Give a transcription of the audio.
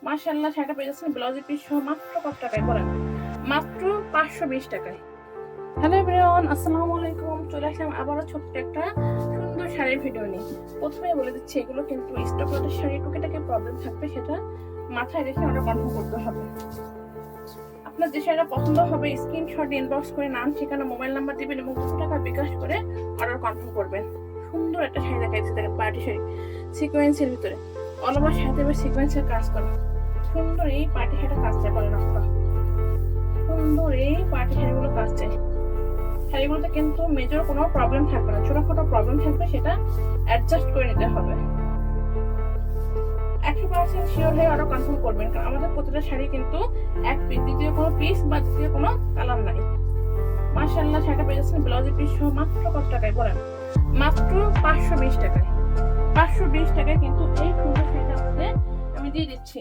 মাশাআল্লাহ শাড়িটা পেয়ে যাচ্ছেন ব্লাউজের পিস সহ মাত্র কত টাকায় বলেন? মাত্র 520 টাকায়। হ্যালো এভরিওয়ান, আসসালামু আলাইকুম। চলে আসলাম আবারও ছোট্ট একটা সুন্দর শাড়ির ভিডিও নিয়ে। প্রথমেই বলে দিচ্ছি এগুলো কিন্তু স্টক লটের শাড়ি, টুকিটাকি প্রবলেম থাকবে সেটা মাথায় রেখে অর্ডার কনফার্ম করতে হবে। আপনার যে শাড়িটা পছন্দ হবে স্ক্রিনশট ইনবক্স করে নাম, ঠিকানা, মোবাইল নাম্বার দিবেন এবং 200 টাকা বিকাশ করে অর্ডার কনফার্ম করবেন। সুন্দর একটা শাড়ি দেখাইছে, দেখেন পার্টি শাড়ি সিকোয়েন্সের ভিতরে অল ওভার শাড়িতে সিকোয়েন্সের কাজ করা। সুন্দর এই পার্টি শাড়িটা কাজ চাই বলেন আপনারা, সুন্দর এই পার্টি শাড়িগুলো কাজ চাই। শাড়িগুলোতে কিন্তু মেজর কোনো প্রবলেম থাকবে না, ছোটখাটো প্রবলেম থাকবে সেটা অ্যাডজাস্ট করে নিতে হবে। 100% শিওর হয়ে অর্ডার কনফার্ম করবেন, কারণ আমাদের প্রতিটা শাড়ি কিন্তু এক পিস, দ্বিতীয় কোনো পিস বা দ্বিতীয় কোনো কালার নাই। মাশাআল্লাহ শাড়িটা পেয়ে যাচ্ছেন ব্লাউজের পিস সহ মাত্র কত টাকায় বলেন? মাত্র 520 টাকায়। 520 টাকায় কিন্তু এই সুন্দর শাড়িটা আপনাদের আমি দিয়ে দিচ্ছি।